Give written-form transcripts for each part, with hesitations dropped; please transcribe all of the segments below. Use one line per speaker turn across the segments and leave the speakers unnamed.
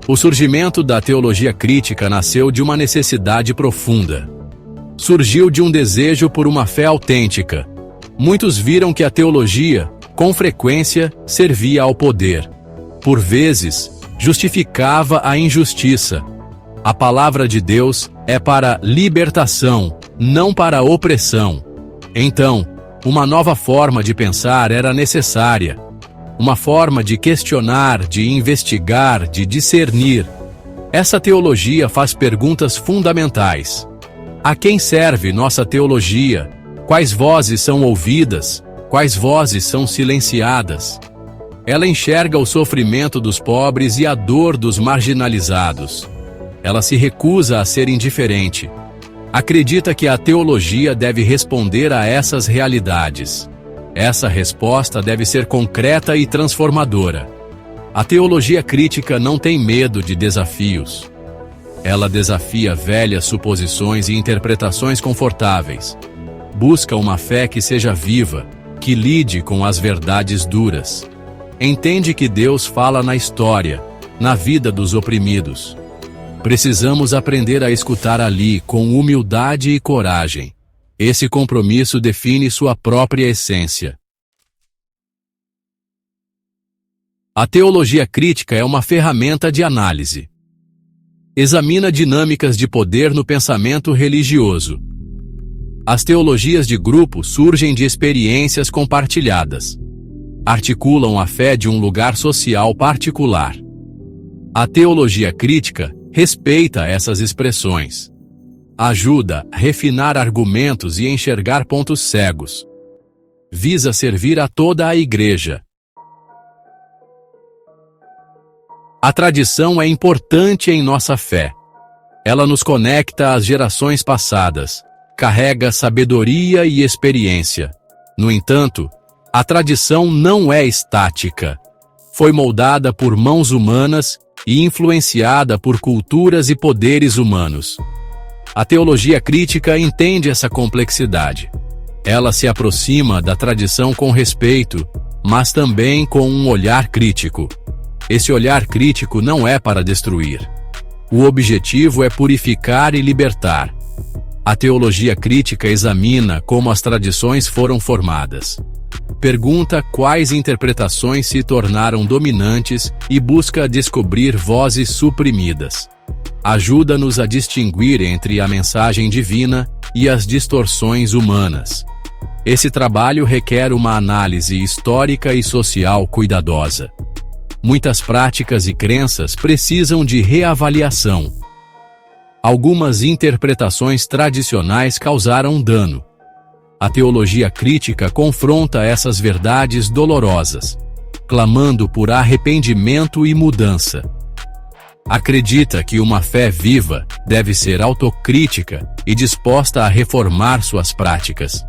O surgimento da teologia crítica nasceu de uma necessidade profunda. Surgiu de um desejo por uma fé autêntica. Muitos viram que a teologia, com frequência, servia ao poder. Por vezes, justificava a injustiça. A palavra de Deus é para libertação, não para opressão. Então, uma nova forma de pensar era necessária. Uma forma de questionar, de investigar, de discernir. Essa teologia faz perguntas fundamentais. A quem serve nossa teologia? Quais vozes são ouvidas? Quais vozes são silenciadas? Ela enxerga o sofrimento dos pobres e a dor dos marginalizados. Ela se recusa a ser indiferente. Acredita que a teologia deve responder a essas realidades. Essa resposta deve ser concreta e transformadora. A teologia crítica não tem medo de desafios. Ela desafia velhas suposições e interpretações confortáveis. Busca uma fé que seja viva, que lide com as verdades duras. Entende que Deus fala na história, na vida dos oprimidos. Precisamos aprender a escutar ali com humildade e coragem. Esse compromisso define sua própria essência. A teologia crítica é uma ferramenta de análise. Examina dinâmicas de poder no pensamento religioso. As teologias de grupo surgem de experiências compartilhadas. Articulam a fé de um lugar social particular. A teologia crítica respeita essas expressões. Ajuda a refinar argumentos e enxergar pontos cegos. Visa servir a toda a igreja. A tradição é importante em nossa fé. Ela nos conecta às gerações passadas, carrega sabedoria e experiência. No entanto, a tradição não é estática. Foi moldada por mãos humanas e influenciada por culturas e poderes humanos. A teologia crítica entende essa complexidade. Ela se aproxima da tradição com respeito, mas também com um olhar crítico. Esse olhar crítico não é para destruir. O objetivo é purificar e libertar. A teologia crítica examina como as tradições foram formadas. Pergunta quais interpretações se tornaram dominantes e busca descobrir vozes suprimidas. Ajuda-nos a distinguir entre a mensagem divina e as distorções humanas. Esse trabalho requer uma análise histórica e social cuidadosa. Muitas práticas e crenças precisam de reavaliação. Algumas interpretações tradicionais causaram dano. A teologia crítica confronta essas verdades dolorosas, clamando por arrependimento e mudança. Acredita que uma fé viva deve ser autocrítica e disposta a reformar suas práticas.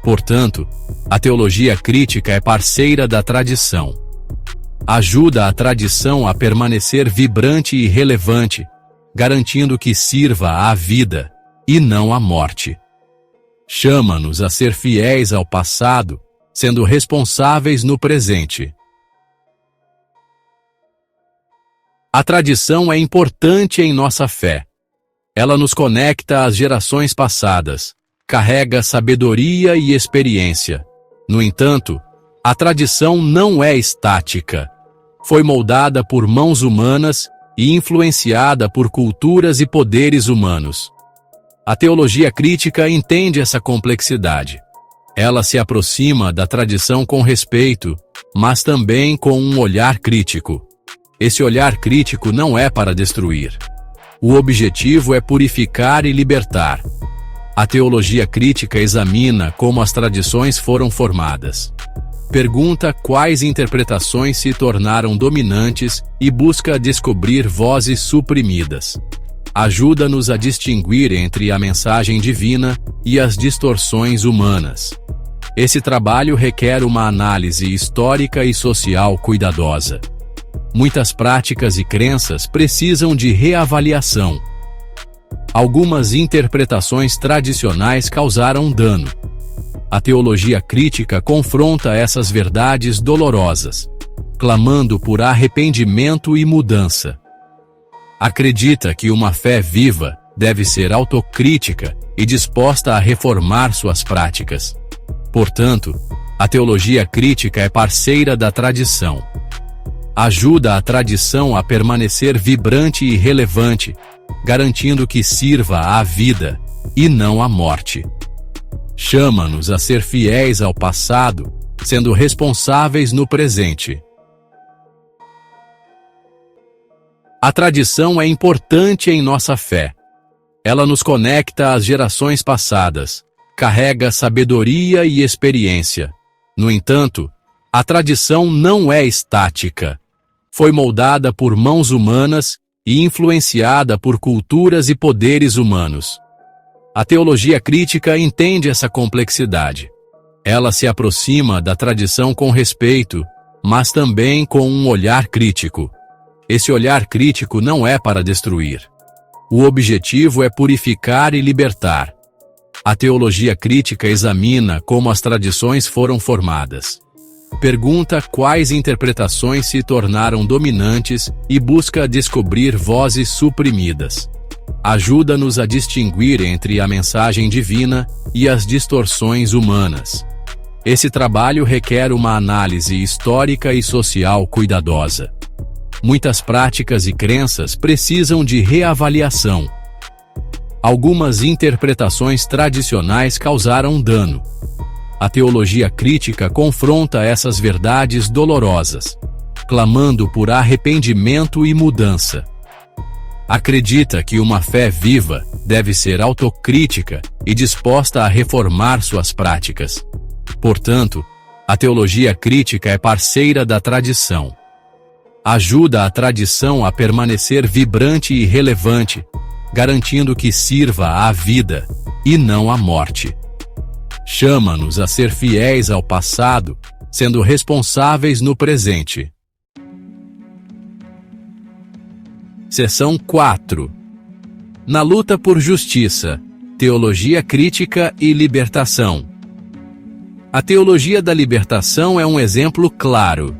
Portanto, a teologia crítica é parceira da tradição. Ajuda a tradição a permanecer vibrante e relevante, garantindo que sirva à vida e não à morte. Chama-nos a ser fiéis ao passado, sendo responsáveis no presente. A tradição é importante em nossa fé. Ela nos conecta às gerações passadas, carrega sabedoria e experiência. No entanto, a tradição não é estática. Foi moldada por mãos humanas e influenciada por culturas e poderes humanos. A teologia crítica entende essa complexidade. Ela se aproxima da tradição com respeito, mas também com um olhar crítico. Esse olhar crítico não é para destruir. O objetivo é purificar e libertar. A teologia crítica examina como as tradições foram formadas. Pergunta quais interpretações se tornaram dominantes e busca descobrir vozes suprimidas. Ajuda-nos a distinguir entre a mensagem divina e as distorções humanas. Esse trabalho requer uma análise histórica e social cuidadosa. Muitas práticas e crenças precisam de reavaliação. Algumas interpretações tradicionais causaram dano. A teologia crítica confronta essas verdades dolorosas, clamando por arrependimento e mudança. Acredita que uma fé viva deve ser autocrítica e disposta a reformar suas práticas. Portanto, a teologia crítica é parceira da tradição. Ajuda a tradição a permanecer vibrante e relevante, garantindo que sirva à vida e não à morte. Chama-nos a ser fiéis ao passado, sendo responsáveis no presente. A tradição é importante em nossa fé. Ela nos conecta às gerações passadas, carrega sabedoria e experiência. No entanto, a tradição não é estática. Foi moldada por mãos humanas e influenciada por culturas e poderes humanos. A teologia crítica entende essa complexidade. Ela se aproxima da tradição com respeito, mas também com um olhar crítico. Esse olhar crítico não é para destruir. O objetivo é purificar e libertar. A teologia crítica examina como as tradições foram formadas. Pergunta quais interpretações se tornaram dominantes e busca descobrir vozes suprimidas. Ajuda-nos a distinguir entre a mensagem divina e as distorções humanas. Esse trabalho requer uma análise histórica e social cuidadosa. Muitas práticas e crenças precisam de reavaliação. Algumas interpretações tradicionais causaram dano. A teologia crítica confronta essas verdades dolorosas, clamando por arrependimento e mudança. Acredita que uma fé viva deve ser autocrítica e disposta a reformar suas práticas. Portanto, a teologia crítica é parceira da tradição. Ajuda a tradição a permanecer vibrante e relevante, garantindo que sirva à vida e não à morte. Chama-nos a ser fiéis ao passado, sendo responsáveis no presente. Seção 4. Na luta por justiça, teologia crítica e libertação. A teologia da libertação é um exemplo claro.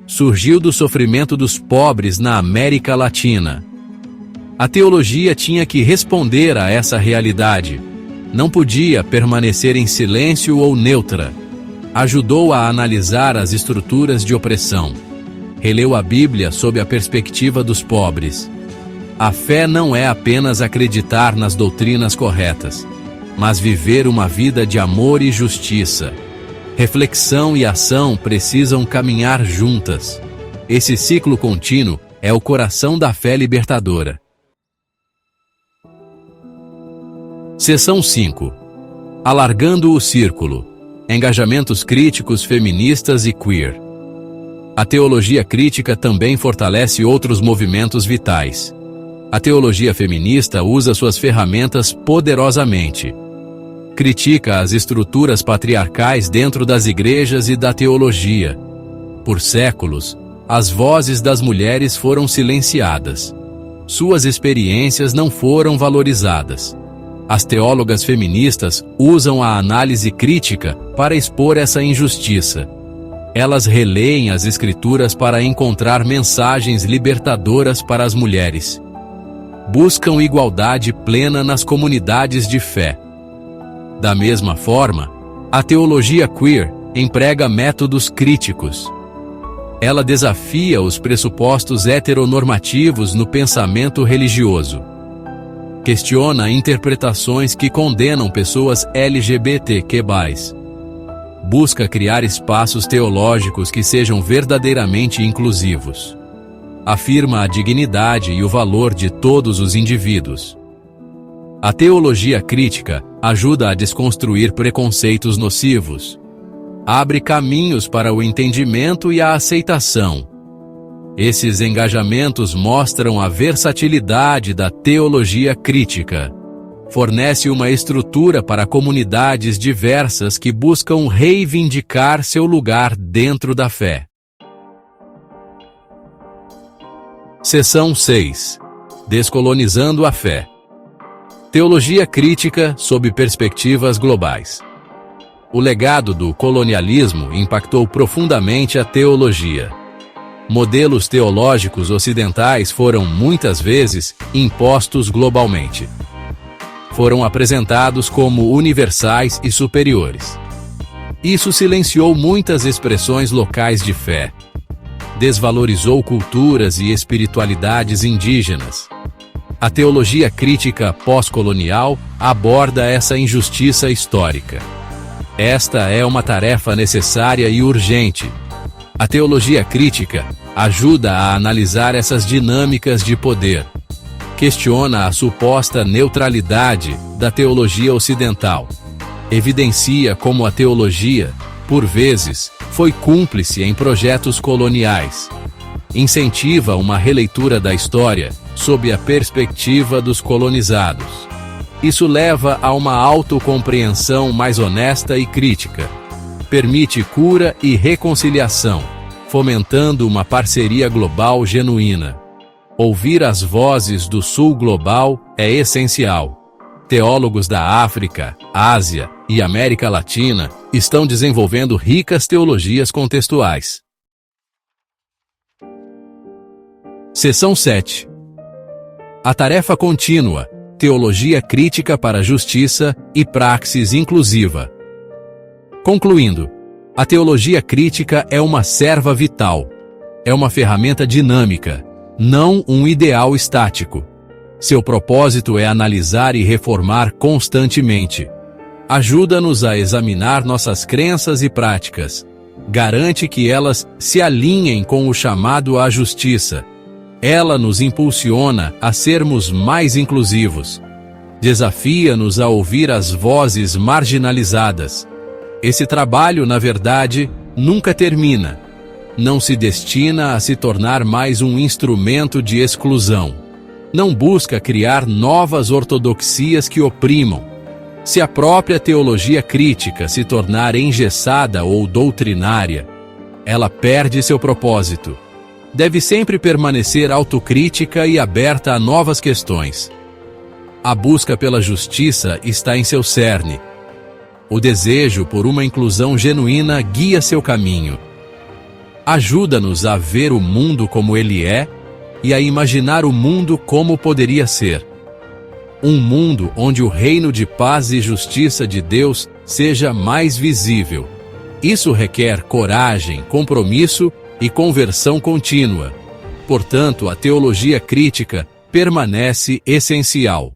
Surgiu do sofrimento dos pobres na América Latina. A teologia tinha que responder a essa realidade. Não podia permanecer em silêncio ou neutra. Ajudou a analisar as estruturas de opressão. Releu a Bíblia sob a perspectiva dos pobres. A fé não é apenas acreditar nas doutrinas corretas, mas viver uma vida de amor e justiça. Reflexão e ação precisam caminhar juntas. Esse ciclo contínuo é o coração da fé libertadora. Seção 5. Alargando o círculo. Engajamentos críticos feministas e queer. A teologia crítica também fortalece outros movimentos vitais. A teologia feminista usa suas ferramentas poderosamente. Critica as estruturas patriarcais dentro das igrejas e da teologia. Por séculos, as vozes das mulheres foram silenciadas. Suas experiências não foram valorizadas. As teólogas feministas usam a análise crítica para expor essa injustiça. Elas releem as escrituras para encontrar mensagens libertadoras para as mulheres. Buscam igualdade plena nas comunidades de fé. Da mesma forma, a teologia queer emprega métodos críticos. Ela desafia os pressupostos heteronormativos no pensamento religioso. Questiona interpretações que condenam pessoas LGBTQ+. Busca criar espaços teológicos que sejam verdadeiramente inclusivos. Afirma a dignidade e o valor de todos os indivíduos. A teologia crítica ajuda a desconstruir preconceitos nocivos. Abre caminhos para o entendimento e a aceitação. Esses engajamentos mostram a versatilidade da teologia crítica. Fornece uma estrutura para comunidades diversas que buscam reivindicar seu lugar dentro da fé. Seção 6. Descolonizando a fé. Teologia crítica sob perspectivas globais. O legado do colonialismo impactou profundamente a teologia. Modelos teológicos ocidentais foram, muitas vezes, impostos globalmente. Foram apresentados como universais e superiores. Isso silenciou muitas expressões locais de fé. Desvalorizou culturas e espiritualidades indígenas. A teologia crítica pós-colonial aborda essa injustiça histórica. Esta é uma tarefa necessária e urgente. A teologia crítica ajuda a analisar essas dinâmicas de poder. Questiona a suposta neutralidade da teologia ocidental. Evidencia como a teologia, por vezes, foi cúmplice em projetos coloniais. Incentiva uma releitura da história sob a perspectiva dos colonizados. Isso leva a uma autocompreensão mais honesta e crítica. Permite cura e reconciliação, fomentando uma parceria global genuína. Ouvir as vozes do Sul global é essencial. Teólogos da África, Ásia e América Latina estão desenvolvendo ricas teologias contextuais. Seção 7. A tarefa contínua, teologia crítica para a justiça e praxis inclusiva. Concluindo, a teologia crítica é uma serva vital. É uma ferramenta dinâmica, não um ideal estático. Seu propósito é analisar e reformar constantemente. Ajuda-nos a examinar nossas crenças e práticas. Garante que elas se alinhem com o chamado à justiça. Ela nos impulsiona a sermos mais inclusivos. Desafia-nos a ouvir as vozes marginalizadas. Esse trabalho, na verdade, nunca termina. Não se destina a se tornar mais um instrumento de exclusão. Não busca criar novas ortodoxias que oprimam. Se a própria teologia crítica se tornar engessada ou doutrinária, ela perde seu propósito. Deve sempre permanecer autocrítica e aberta a novas questões. A busca pela justiça está em seu cerne. O desejo por uma inclusão genuína guia seu caminho. Ajuda-nos a ver o mundo como ele é e a imaginar o mundo como poderia ser. Um mundo onde o reino de paz e justiça de Deus seja mais visível. Isso requer coragem, compromisso e conversão contínua. Portanto, a teologia crítica permanece essencial.